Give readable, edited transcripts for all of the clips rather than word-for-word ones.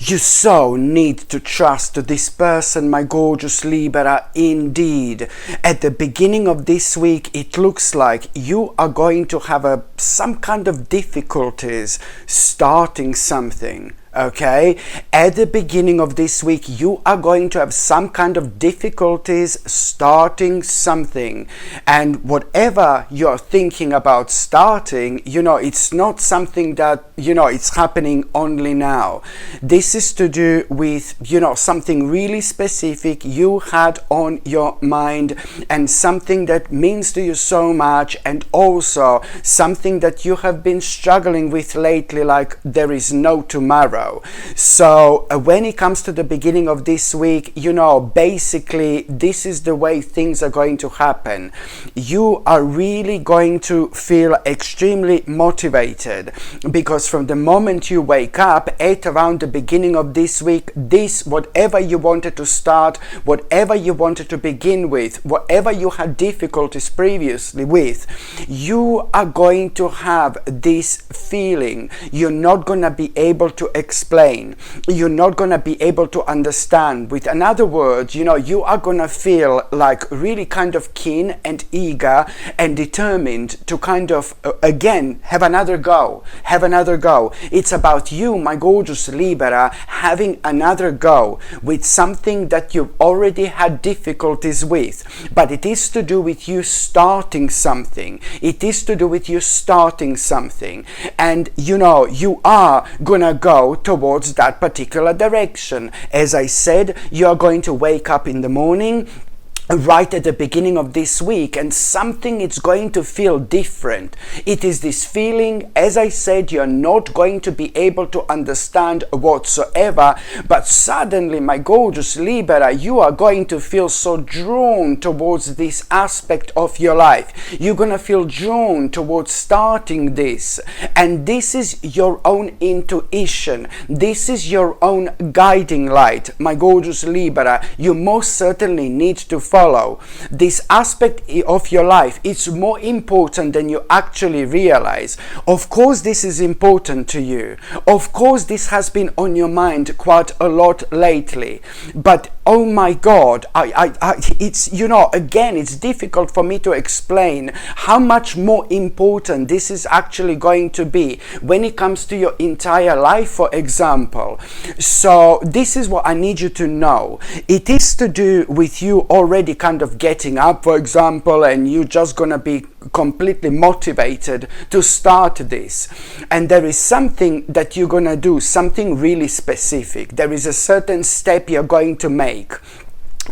You so need to trust this person, my gorgeous Libra, indeed. At the beginning of this week, it looks like you are going to have some kind of difficulties starting something. Okay, at the beginning of this week, you are going to have some kind of difficulties starting something. And whatever you're thinking about starting, it's not something that, it's happening only now. This is to do with, something really specific you had on your mind and something that means to you so much, and also something that you have been struggling with lately, like there is no tomorrow. So when it comes to the beginning of this week, basically this is the way things are going to happen. You are really going to feel extremely motivated, because from the moment you wake up at around the beginning of this week, whatever you wanted to start, whatever you wanted to begin with, whatever you had difficulties previously with, you are going to have this feeling. You're not going to be able to explain. You're not going to be able to understand. With another words, you are going to feel like really kind of keen and eager and determined to kind of again have another go. It's about you, my gorgeous Libra, having another go with something that you've already had difficulties with, but it is to do with you starting something. And you are gonna go towards that particular direction. As I said, you are going to wake up in the morning right at the beginning of this week, and something is going to feel different. It is this feeling, as I said, you're not going to be able to understand whatsoever, but suddenly, my gorgeous Libra, you are going to feel so drawn towards this aspect of your life. You're going to feel drawn towards starting this, and this is your own intuition. This is your own guiding light, my gorgeous Libra. You most certainly need to follow this aspect of your life. It's more important than you actually realize. Of course this is important to you. Of course this has been on your mind quite a lot lately. But oh my God, it's, again, it's difficult for me to explain how much more important this is actually going to be when it comes to your entire life, for example. So this is what I need you to know. It is to do with you already kind of getting up, for example, and you're just gonna be completely motivated to start this. And there is something that you're gonna do, something really specific. There is a certain step you're going to make.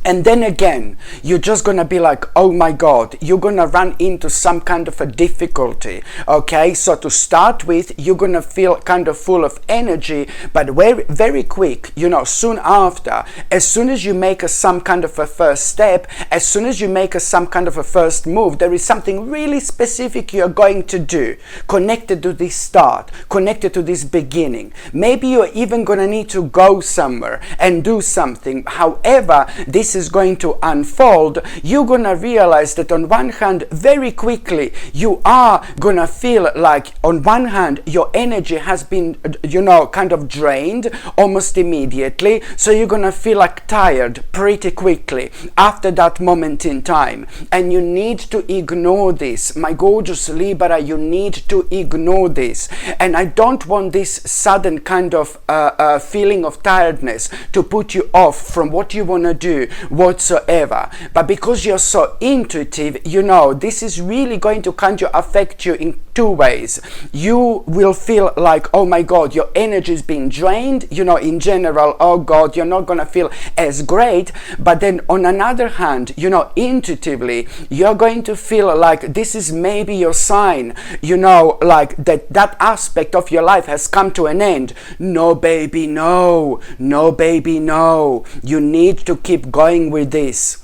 And then again, you're just gonna be like, oh my God, you're gonna run into some kind of a difficulty. Okay, so to start with, you're gonna feel kind of full of energy, but very, very quick, soon after, as soon as you make some kind of a first step, as soon as you make some kind of a first move, there is something really specific you're going to do, connected to this start, connected to this beginning. Maybe you're even gonna need to go somewhere and do something. However, this is going to unfold. You're gonna realize that on one hand, very quickly, you are gonna feel like on one hand your energy has been kind of drained almost immediately, so you're gonna feel like tired pretty quickly after that moment in time, and you need to ignore this, my gorgeous Libra. You need to ignore this, and I don't want this sudden kind of feeling of tiredness to put you off from what you want to do whatsoever. But because you're so intuitive, this is really going to kind of affect you in two ways. You will feel like, oh my God, your energy is being drained, in general, oh God, you're not gonna feel as great. But then on another hand, intuitively, you're going to feel like this is maybe your sign, like that aspect of your life has come to an end. No baby, no baby, no. You need to keep going with this.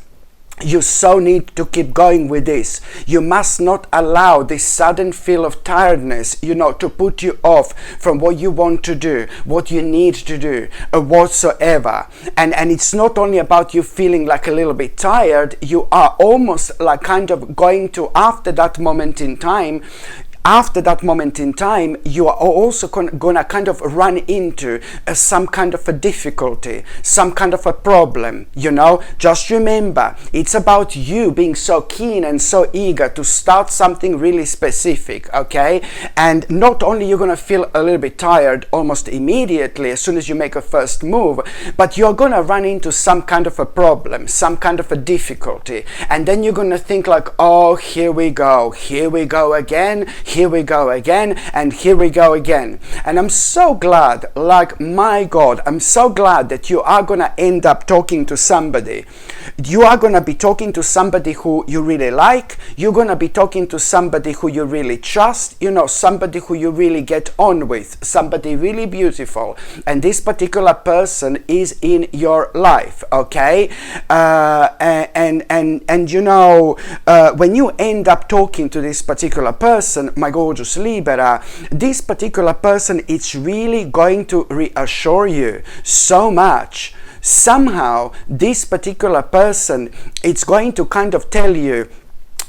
You so need to keep going with this. You must not allow this sudden feel of tiredness, to put you off from what you want to do, what you need to do, whatsoever. And it's not only about you feeling like a little bit tired, you are almost like kind of going to, after that moment in time, after that moment in time, you are also gonna kind of run into some kind of a difficulty, some kind of a problem, you know. Just remember, it's about you being so keen and so eager to start something really specific, okay? And not only you're gonna feel a little bit tired almost immediately as soon as you make a first move, but you're gonna run into some kind of a problem, some kind of a difficulty, and then you're gonna think like, oh, here we go again, here we go again, and here we go again. And I'm so glad, like, my God, I'm so glad that you are gonna end up talking to somebody. You are gonna be talking to somebody who you really like. You're gonna be talking to somebody who you really trust, you know, somebody who you really get on with, somebody really beautiful, and this particular person is in your life, okay? And you know, when you end up talking to this particular person, my gorgeous Libra, this particular person, it's really going to reassure you so much. Somehow this particular person, it's going to kind of tell you,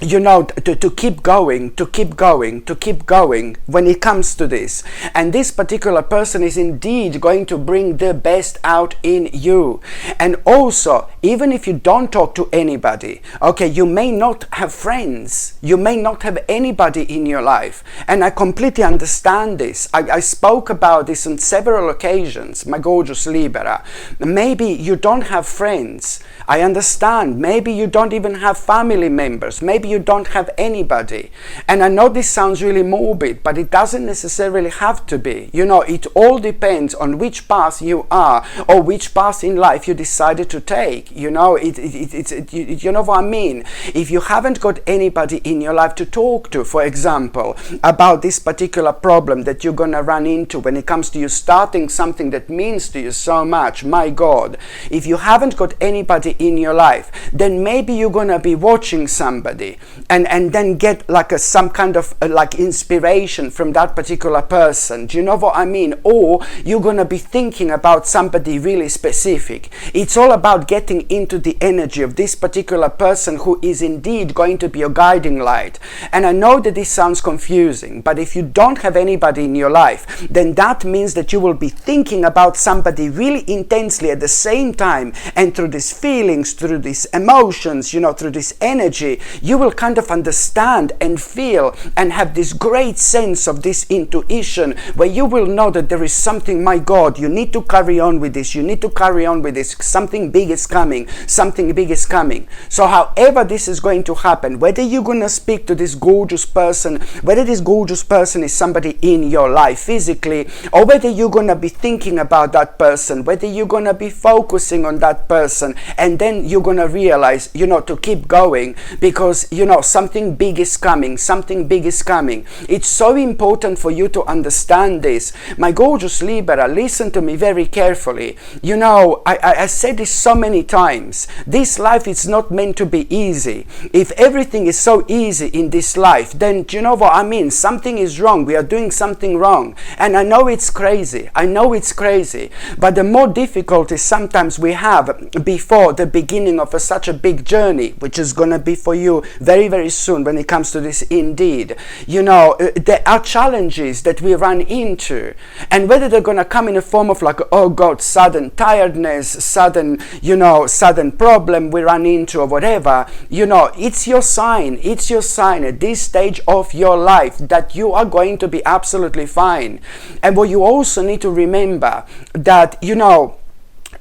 you know, to keep going, to keep going, to keep going when it comes to this. And this particular person is indeed going to bring the best out in you. And also, even if you don't talk to anybody, okay, you may not have friends, you may not have anybody in your life. And I completely understand this. I spoke about this on several occasions, my gorgeous Libra. Maybe you don't have friends. I understand. Maybe you don't even have family members. Maybe you don't have anybody. And I know this sounds really morbid, but it doesn't necessarily have to be. You know, it all depends on which path you are, or which path in life you decided to take. You know, you know what I mean? If you haven't got anybody in your life to talk to, for example, about this particular problem that you're gonna run into when it comes to you starting something that means to you so much, my God, if you haven't got anybody in your life, then maybe you're gonna be watching somebody and then get like some kind of like inspiration from that particular person. Do you know what I mean? Or you're gonna be thinking about somebody really specific. It's all about getting into the energy of this particular person who is indeed going to be your guiding light. And I know that this sounds confusing, but if you don't have anybody in your life, then that means that you will be thinking about somebody really intensely at the same time, and through these feelings, through these emotions, you know, through this energy, you will kind of understand and feel and have this great sense of this intuition, where you will know that there is something, my God, you need to carry on with this, you need to carry on with this, something big is coming, something big is coming. So however this is going to happen, whether you're going to speak to this gorgeous person, whether this gorgeous person is somebody in your life physically, or whether you're going to be thinking about that person, whether you're going to be focusing on that person, and then you're going to realize, you know, to keep going, because, you know, something big is coming, something big is coming. It's so important for you to understand this. My gorgeous Libra, listen to me very carefully. You know, I said this so many times. This life is not meant to be easy. If everything is so easy in this life, then do you know what I mean? Something is wrong. We are doing something wrong. And I know it's crazy. I know it's crazy. But the more difficulties sometimes we have before the beginning of such a big journey, which is going to be for you very, very soon when it comes to this indeed. You know, there are challenges that we run into. And whether they're going to come in a form of like, oh God, sudden tiredness, sudden, you know, sudden problem we run into or whatever, you know, it's your sign. It's your sign at this stage of your life that you are going to be absolutely fine. And what you also need to remember that, you know,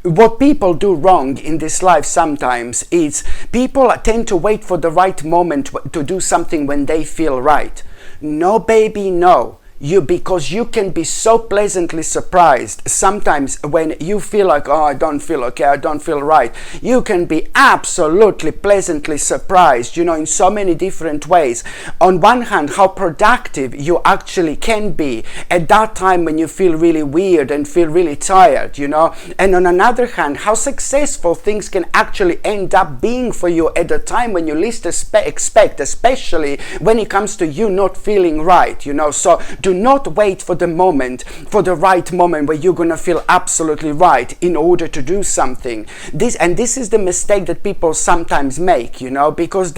what people do wrong in this life sometimes is people tend to wait for the right moment to do something when they feel right. No, baby, no. Because you can be so pleasantly surprised sometimes when you feel like, oh, I don't feel okay, I don't feel right. You can be absolutely pleasantly surprised, you know, in so many different ways. On one hand, how productive you actually can be at that time when you feel really weird and feel really tired, you know. And on another hand, how successful things can actually end up being for you at the time when you least expect, especially when it comes to you not feeling right, you know. So Do not wait for the moment, for the right moment where you're going to feel absolutely right in order to do something. This is the mistake that people sometimes make, you know, because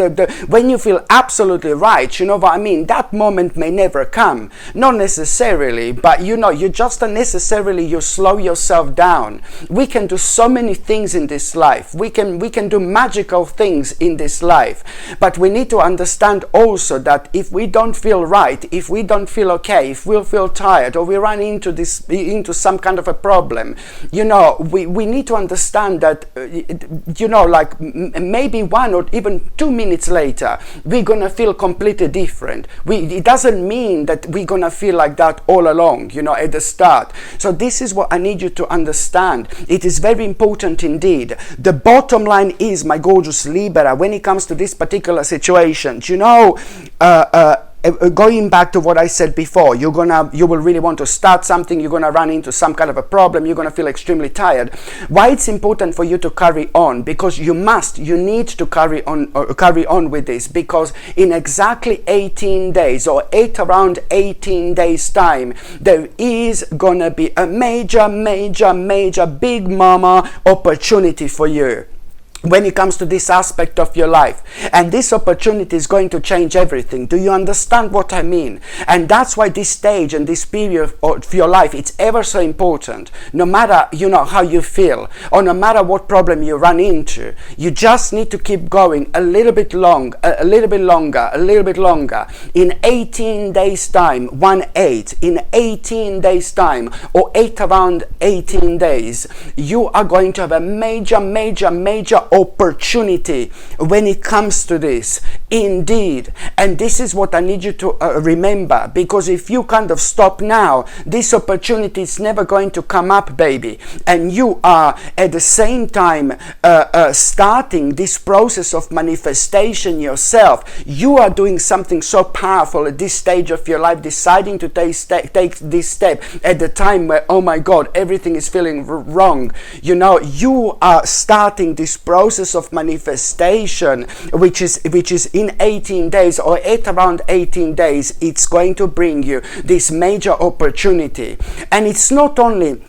when you feel absolutely right, you know what I mean, that moment may never come. Not necessarily, but you know, you just unnecessarily, you slow yourself down. We can do so many things in this life. We can do magical things in this life, but we need to understand also that if we don't feel right, if we don't feel okay, if we feel tired, or we run into some kind of a problem, you know, we need to understand that you know, like maybe 1 or even 2 minutes later we're gonna feel completely different. It doesn't mean that we're gonna feel like that all along, you know, at the start. So this is what I need you to understand. It is very important indeed. The bottom line is, my gorgeous Libra, when it comes to this particular situation, you know, going back to what I said before, you will really want to start something, you're gonna run into some kind of a problem, you're gonna feel extremely tired. Why it's important for you to carry on? Because you need to carry on with this, because in exactly 18 days or around 18 days time, there is gonna be a major big mama opportunity for you when it comes to this aspect of your life, and this opportunity is going to change everything. Do you understand what I mean? And that's why this stage and this period of your life, it's ever so important. No matter, you know, how you feel, or no matter what problem you run into, you just need to keep going a little bit longer. In 18 days time, 1-8, in 18 days time, or around 18 days, you are going to have a major opportunity when it comes to this, indeed. And this is what I need you to remember, because if you kind of stop now, this opportunity is never going to come up, baby. And you are at the same time starting this process of manifestation yourself. You are doing something so powerful at this stage of your life, deciding to take this step at the time where, oh my God, everything is feeling wrong. You know, you are starting this process of manifestation, which is in 18 days or at around 18 days, it's going to bring you this major opportunity. And it's not only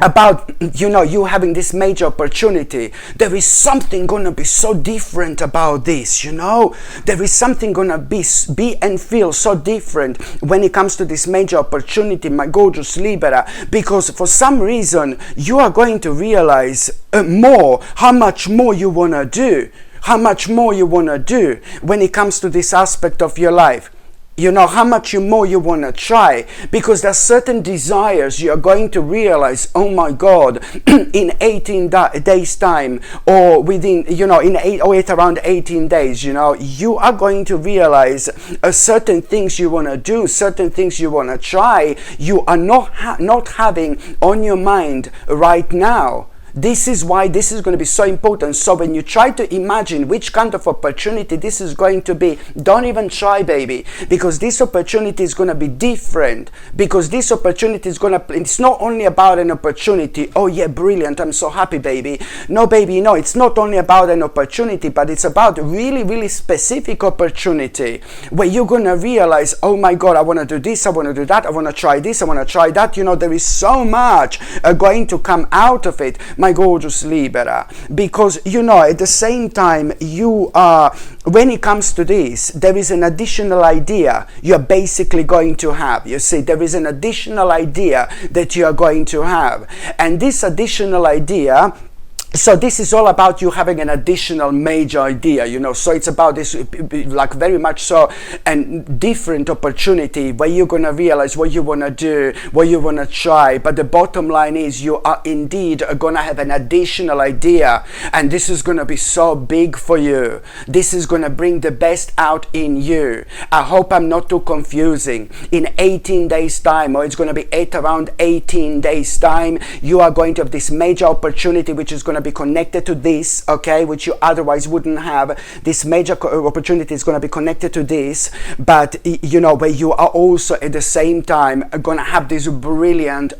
about, you know, you having this major opportunity. There is something gonna be so different about this, you know. There is something gonna be and feel so different when it comes to this major opportunity, my gorgeous Libra, because for some reason you are going to realize how much more you wanna do, when it comes to this aspect of your life. You know, how much more you want to try, because there's certain desires you're going to realize, oh my God, in 18 days time, or within, you know, in 8 or 8 around 18 days, you know, you are going to realize certain things you want to do, certain things you want to try, you are not having on your mind right now. This is why this is going to be so important. So when you try to imagine which kind of opportunity this is going to be, don't even try, baby, because this opportunity is going to be different. Because this opportunity is it's not only about an opportunity. Oh yeah, brilliant, I'm so happy, baby. No, baby, no, it's not only about an opportunity, but it's about really specific opportunity where you're going to realize, oh my God, I want to do this, I want to do that, I want to try this, I want to try that. You know, there is so much going to come out of it, my gorgeous Libra, because, you know, at the same time, you are, when it comes to this, there is an additional idea you're basically going to have. You see, there is an additional idea that you are going to have, and this additional idea, so this is all about you having an additional major idea, you know. So it's about this, like, very much so, and different opportunity where you're gonna realize what you wanna do, what you wanna try. But the bottom line is, you are indeed gonna have an additional idea, and this is gonna be so big for you. This is gonna bring the best out in you. I hope I'm not too confusing. In 18 days time, or it's gonna be around 18 days time, you are going to have this major opportunity, which is gonna be connected to this, okay, which you otherwise wouldn't have. This major opportunity is going to be connected to this, but you know, where you are also at the same time going to have this brilliant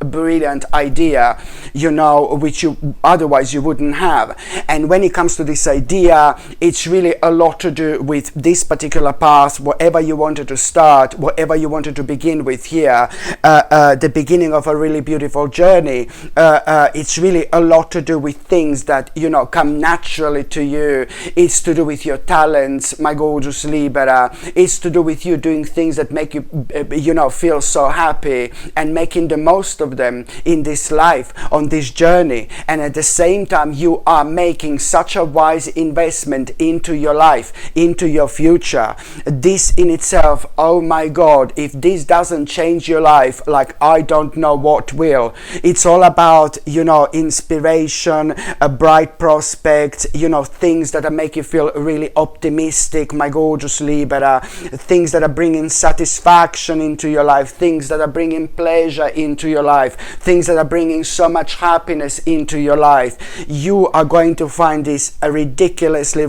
idea, you know, which you otherwise you wouldn't have. And when it comes to this idea, it's really a lot to do with this particular path, whatever you wanted to start, whatever you wanted to begin with here, the beginning of a really beautiful journey. It's really a lot to do with things that, you know, come naturally to you. It's to do with your talents, my gorgeous Libra. It's to do with you doing things that make you, you know, feel so happy, and making the most of them in this life, on this journey. And at the same time, you are making such a wise investment into your life, into your future. This in itself, oh my God, if this doesn't change your life, like, I don't know what will. It's all about, you know, inspiration, a bright prospect, you know, things that make you feel really optimistic, my gorgeous Libra, things that are bringing satisfaction into your life, things that are bringing pleasure into your life, things that are bringing so much happiness into your life. You are going to find this ridiculously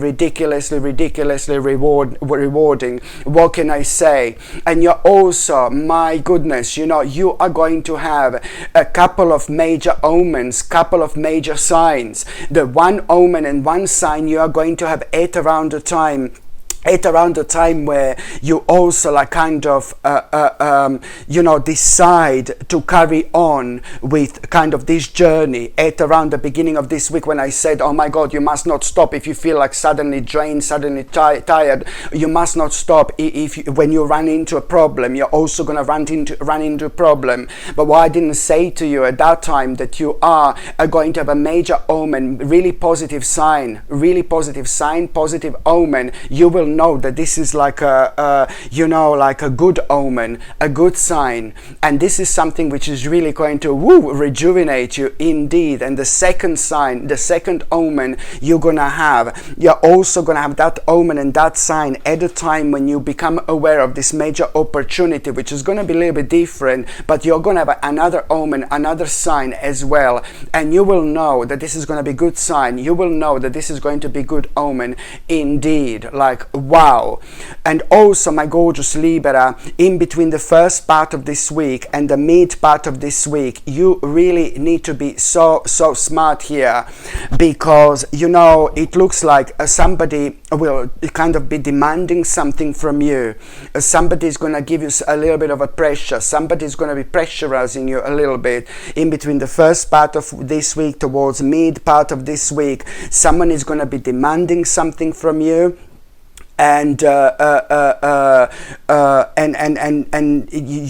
rewarding. What can I say? And you're also, my goodness, you know, you are going to have a couple of major omens, couple of major signs. The one omen and one sign you are going to have at around the time where you also like kind of you know, decide to carry on with kind of this journey at around the beginning of this week, when I said, oh my God, you must not stop. If you feel like suddenly drained, suddenly tired, you must not stop. When you run into a problem, you're also going to run into a problem. But what I didn't say to you at that time, that you are going to have a major omen, really positive sign, positive omen. You will know that this is like a you know, like a good omen, a good sign, and this is something which is really going to rejuvenate you indeed. And the second sign, the second omen you're also gonna have that omen and that sign at a time when you become aware of this major opportunity, which is going to be a little bit different, but you're going to have another omen, another sign as well, and you will know that this is going to be good sign. You will know that this is going to be good omen indeed. Like, wow. And also, my gorgeous Libra, in between the first part of this week and the mid part of this week, you really need to be so smart here, because, you know, it looks like somebody will kind of be demanding something from you. Somebody is going to give you a little bit of a pressure. Somebody is going to be pressurizing you a little bit in between the first part of this week towards mid part of this week. Someone is going to be demanding something from you. And you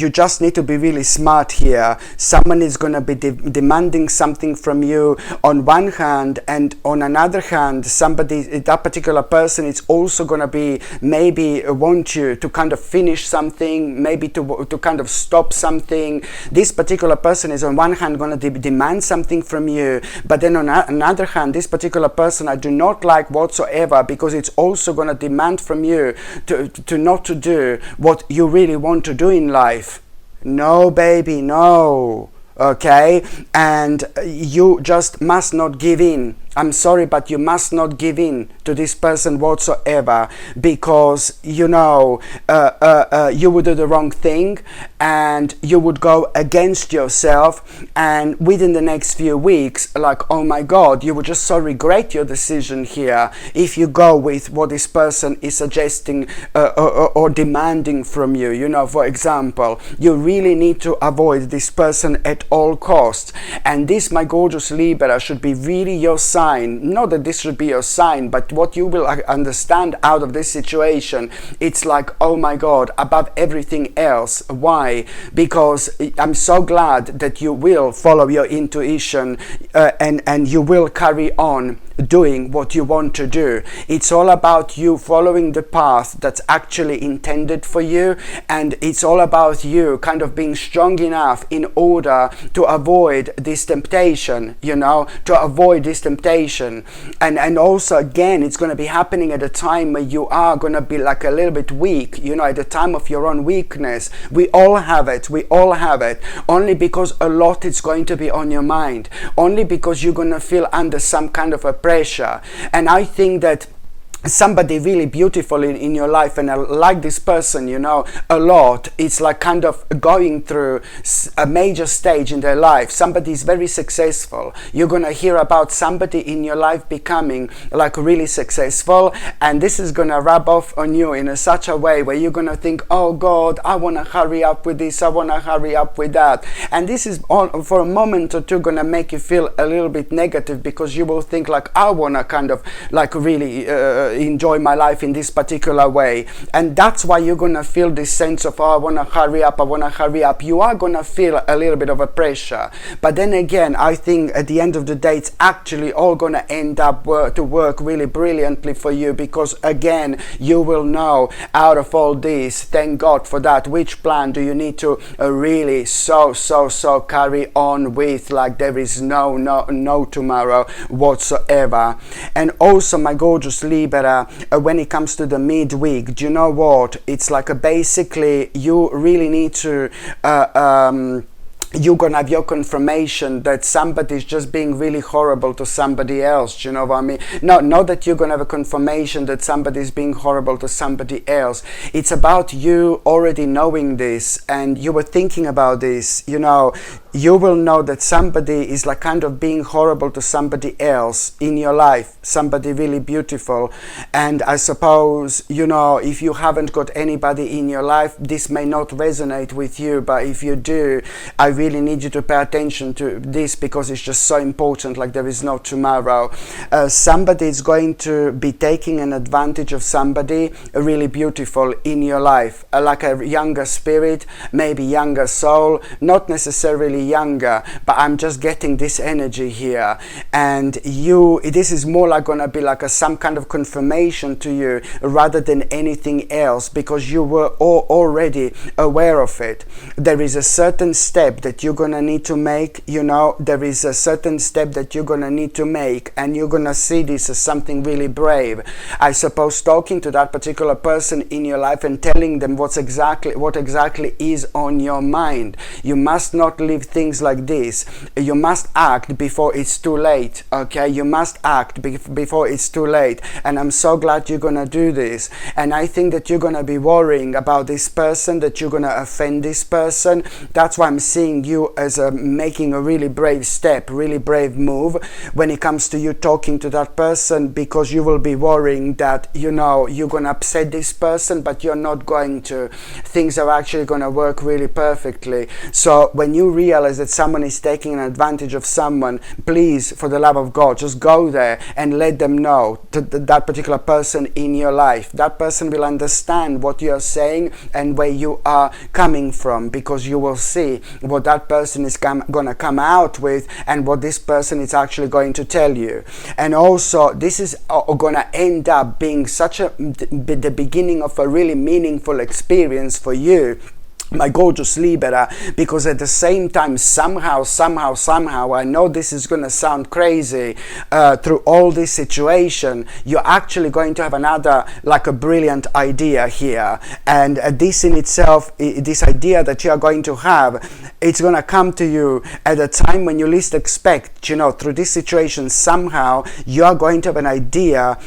just need to be really smart here. Someone is going to be demanding something from you on one hand, and on another hand, that particular person is also going to be maybe want you to kind of finish something, maybe to kind of stop something. This particular person is on one hand going to demand something from you, but then on another hand, this particular person I do not like whatsoever, because it's also going to demand from you to not to do what you really want to do in life. No, baby, no. Okay? And you just must not give in. I'm sorry, but you must not give in to this person whatsoever, because, you know, you would do the wrong thing and you would go against yourself, and within the next few weeks, like, oh my God, you would just so regret your decision here if you go with what this person is suggesting or demanding from you. You know, for example, you really need to avoid this person at all costs, and this, my gorgeous Libra, should be really your sign. Not that this should be your sign, but what you will understand out of this situation, it's like, oh my God, above everything else. Why? Because I'm so glad that you will follow your intuition and you will carry on doing what you want to do. It's all about you following the path that's actually intended for you, and it's all about you kind of being strong enough in order to avoid this temptation, you know, to avoid this temptation situation. And also, again, it's going to be happening at a time where you are going to be like a little bit weak, at the time of your own weakness. We all have it. We all have it. Only because a lot is going to be on your mind. Only because you're going to feel under some kind of a pressure. And I think that somebody really beautiful in your life, and I like this person, a lot. It's like kind of going through a major stage in their life. Somebody is very successful. You're gonna hear about somebody in your life becoming like really successful, and this is gonna rub off on you in such a way where you're gonna think, oh God, I wanna hurry up with this, I wanna hurry up with that. And this is for a moment or two gonna make you feel a little bit negative, because you will think like, I wanna kind of like really enjoy my life in this particular way. And that's why you're gonna feel this sense of, oh, I wanna hurry up, I wanna hurry up. You are gonna feel a little bit of a pressure. But then again, I think at the end of the day, it's actually all gonna end up to work really brilliantly for you, because again, you will know out of all this, thank God for that, which plan do you need to really so carry on with, like there is no tomorrow whatsoever. And also, my gorgeous Libra, when it comes to the midweek, do you know what? It's like basically you really need to you're gonna have your confirmation that somebody's just being really horrible to somebody else. Do you know what I mean? No, not that you're gonna have a confirmation that somebody's being horrible to somebody else. It's about you already knowing this, and you were thinking about this. You will know that somebody is like kind of being horrible to somebody else in your life, somebody really beautiful. And I suppose, if you haven't got anybody in your life, this may not resonate with you, but if you do, I really need you to pay attention to this, because it's just so important, like there is no tomorrow. Somebody is going to be taking an advantage of somebody really beautiful in your life, like a younger spirit, maybe younger soul, not necessarily younger, but I'm just getting this energy here. And this is more like gonna be like some kind of confirmation to you rather than anything else, because you were already aware of it. There is a certain step that you're gonna need to make. There is a certain step that you're gonna need to make, and you're gonna see this as something really brave. I suppose talking to that particular person in your life and telling them what exactly is on your mind. You must not leave things like this. You must act before it's too late. Okay, you must act before it's too late. And I'm so glad you're gonna do this. And I think that you're gonna be worrying about this person, that you're gonna offend this person. That's why I'm seeing you as making a really brave step, really brave move when it comes to you talking to that person, because you will be worrying that you're gonna upset this person, but you're not going to. Things are actually gonna work really perfectly. So when you realize that someone is taking an advantage of someone, please, for the love of God, just go there and let them know, that particular person in your life. That person will understand what you are saying and where you are coming from, because you will see what that person is gonna come out with and what this person is actually going to tell you. And also, this is gonna end up being the beginning of a really meaningful experience for you, my gorgeous Libra, because at the same time, somehow, I know this is going to sound crazy, through all this situation, you're actually going to have another, like a brilliant idea here. And this in itself, this idea that you are going to have, it's going to come to you at a time when you least expect. Through this situation, somehow you are going to have an idea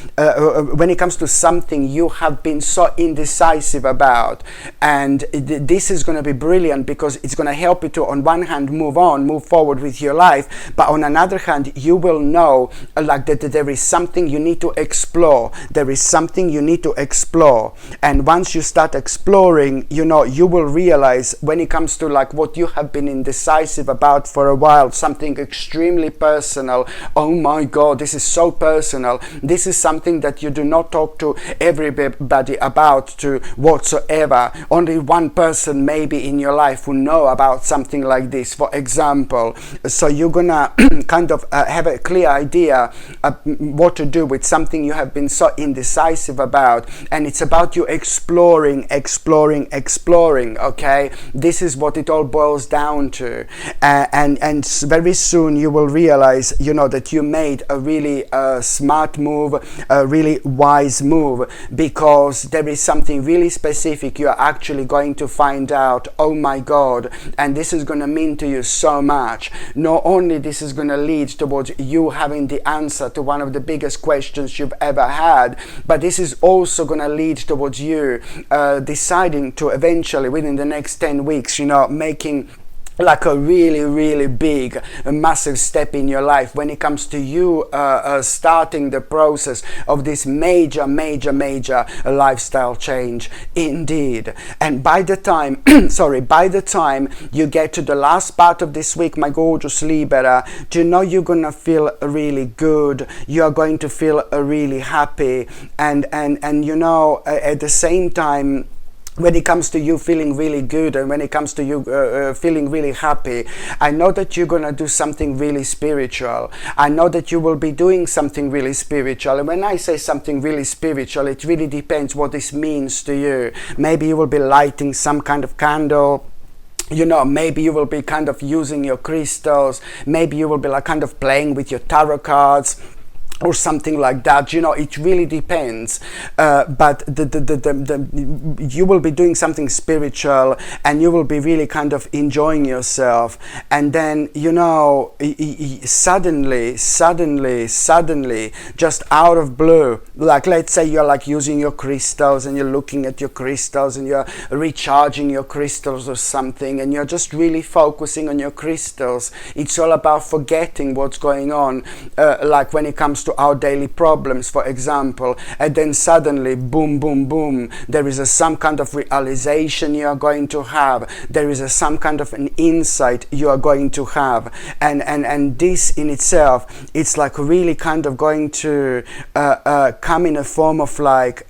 when it comes to something you have been so indecisive about. And this is going to be brilliant, because it's going to help you to, on one hand, move forward with your life, but on another hand, you will know like that there is something you need to explore. There is something you need to explore. And once you start exploring, you will realize, when it comes to like what you have been indecisive about for a while, something extremely personal. Oh my God, this is so personal. This is something that you do not talk to everybody about to whatsoever. Only one person person maybe in your life who know about something like this, for example. So you're gonna kind of have a clear idea of what to do with something you have been so indecisive about, and it's about you exploring, okay? This is what it all boils down to. And very soon you will realize, you know, that you made a really smart move, a really wise move, because there is something really specific you are actually going to find out. Oh my God. And this is going to mean to you so much. Not only this is going to lead towards you having the answer to one of the biggest questions you've ever had, but this is also going to lead towards you deciding to eventually, within the next 10 weeks, you know, making like a really big, massive step in your life when it comes to you starting the process of this major lifestyle change indeed. And by the time by the time you get to the last part of this week, my gorgeous Libra, do you know you're gonna feel really good, you're going to feel really happy, and you know, at the same time, when it comes to you feeling really good and when it comes to you feeling really happy, I know that you're going to do something really spiritual. I know that you will be doing something really spiritual. And when I say something really spiritual, it really depends what this means to you. Maybe you will be lighting some kind of candle. You know, maybe you will be kind of using your crystals. Maybe you will be like kind of playing with your tarot cards, or something like that. You know, it really depends, but you will be doing something spiritual, and you will be really kind of enjoying yourself. And then, you know, suddenly, just out of blue, like let's say you're like using your crystals and you're looking at your crystals and you're recharging your crystals or something, and you're just really focusing on your crystals. It's all about forgetting what's going on, like when it comes to our daily problems, for example, and then suddenly boom, there is some kind of realization you are going to have, there is some kind of an insight you are going to have, and this in itself, it's like really kind of going to come in a form of like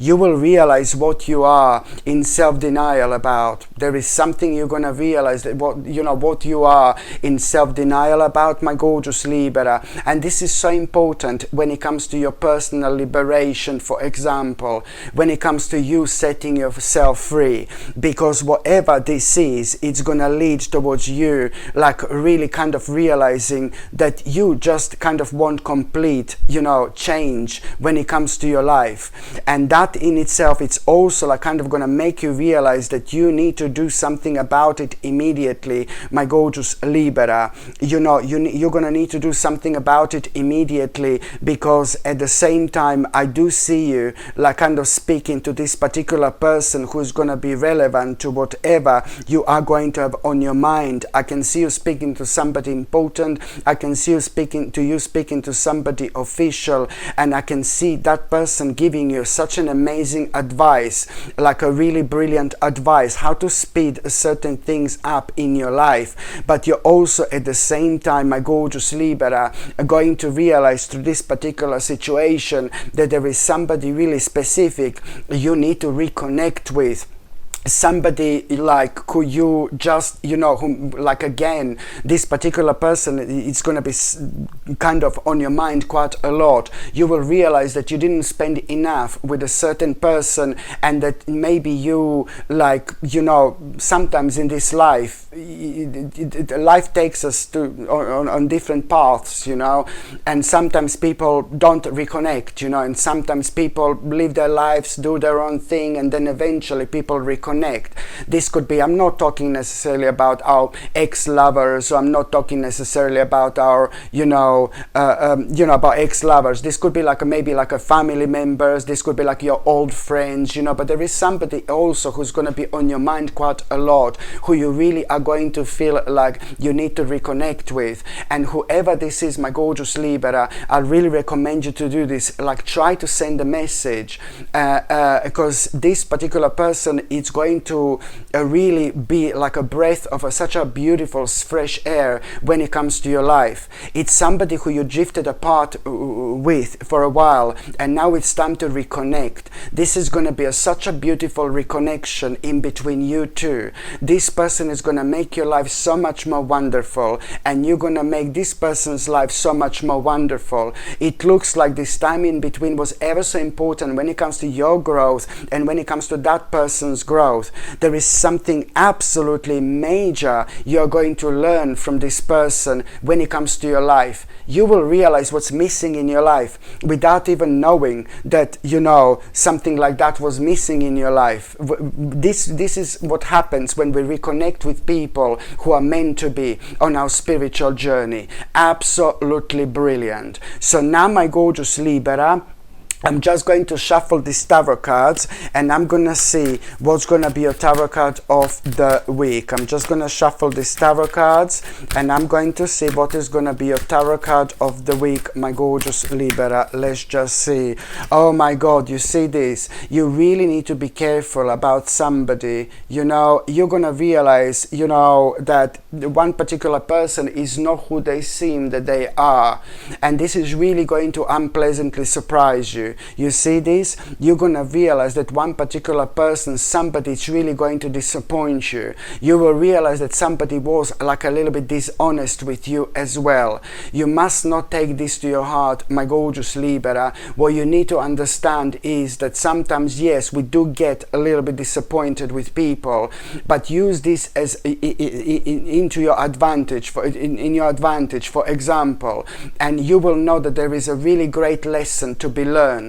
you will realize what you are in self-denial about. There is something you're going to realize, that what you are in self-denial about, my gorgeous Libra. And this is so important when it comes to your personal liberation, for example, when it comes to you setting yourself free, because whatever this is, it's gonna lead towards you like really kind of realizing that you just kind of want complete, you know, change when it comes to your life. And that in itself, it's also like kind of gonna make you realize that you need to do something about it immediately, my gorgeous Libra. You know, you're gonna need to do something about it immediately, because at the same time I do see you like kind of speaking to this particular person who's going to be relevant to whatever you are going to have on your mind. I can see you speaking to somebody important, I can see you speaking to somebody official, and I can see that person giving you such an amazing advice, like a really brilliant advice, how to speed certain things up in your life. But you're also at the same time, my gorgeous Libra, going to realize through this particular situation that there is somebody really specific you need to reconnect with. Somebody like who you just, you know, whom, like again, this particular person, it's going to be kind of on your mind quite a lot. You will realize that you didn't spend enough with a certain person, and that maybe you, like, you know, sometimes in this life, life takes us to on different paths, you know, and sometimes people don't reconnect, you know, and sometimes people live their lives, do their own thing, and then eventually people reconnect. This could be, I'm not talking necessarily about our ex-lovers, or I'm not talking necessarily about our, about ex-lovers. This could be like maybe like a family members, this could be like your old friends, you know, but there is somebody also who's going to be on your mind quite a lot, who you really are going to feel like you need to reconnect with. And whoever this is, my gorgeous Libra, I really recommend you to do this, like try to send a message, because this particular person, it's going going to really be like a breath of such a beautiful fresh air when it comes to your life. It's somebody who you drifted apart with for a while, and now it's time to reconnect. This is going to be such a beautiful reconnection in between you two. This person is going to make your life so much more wonderful, and you're going to make this person's life so much more wonderful. It looks like this time in between was ever so important when it comes to your growth and when it comes to that person's growth. There is something absolutely major you're going to learn from this person when it comes to your life. You will realize what's missing in your life without even knowing that, you know, something like that was missing in your life. This is what happens when we reconnect with people who are meant to be on our spiritual journey. Absolutely brilliant. So now, my gorgeous Libra, I'm just going to shuffle these tarot cards, and I'm going to see what's going to be your tarot card of the week. I'm just going to shuffle these tarot cards, and I'm going to see what is going to be your tarot card of the week, my gorgeous Libra. Let's just see. Oh my God, you see this? You really need to be careful about somebody. You know, you're going to realize, you know, that one particular person is not who they seem that they are. And this is really going to unpleasantly surprise you. You see this? You're going to realize that one particular person, somebody is really going to disappoint you. You will realize that somebody was like a little bit dishonest with you as well. You must not take this to your heart, my gorgeous Libra. What you need to understand is that sometimes, yes, we do get a little bit disappointed with people, but use this as into your advantage, in your advantage, for example, and you will know that there is a really great lesson to be learned.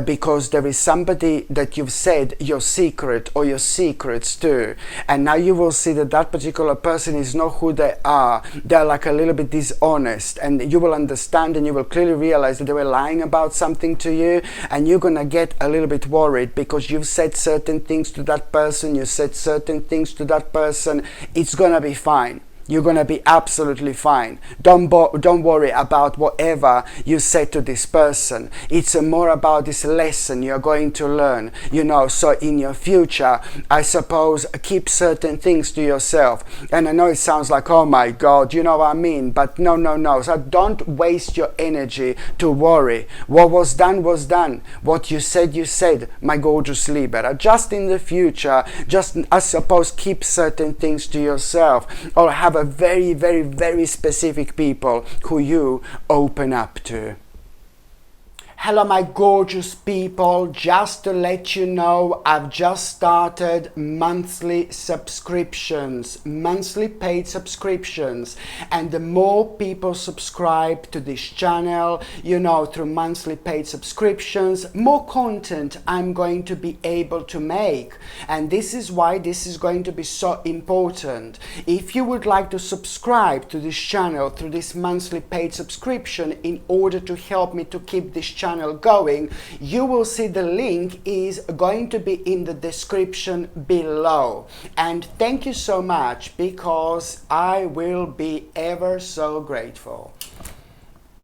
Because there is somebody that you've said your secret or your secrets to, and now you will see that that particular person is not who they are. They're like a little bit dishonest, and you will understand and you will clearly realize that they were lying about something to you, and you're gonna get a little bit worried because you've said certain things to that person, you said certain things to that person. It's gonna be fine. You're going to be absolutely fine. Don't worry about whatever you said to this person. It's more about this lesson you're going to learn. You know, so in your future, I suppose, keep certain things to yourself. And I know it sounds like, oh my God, you know what I mean? But no. So don't waste your energy to worry. What was done was done. What you said, my gorgeous Libra. Just in the future, just, I suppose, keep certain things to yourself, or have a very, very, very specific people who you open up to. Hello my gorgeous people, just to let you know, I've just started monthly subscriptions, monthly paid subscriptions, and the more people subscribe to this channel, you know, through monthly paid subscriptions, more content I'm going to be able to make. And this is why this is going to be so important. If you would like to subscribe to this channel through this monthly paid subscription in order to help me to keep this channel going, you will see the link is going to be in the description below. And thank you so much, because I will be ever so grateful.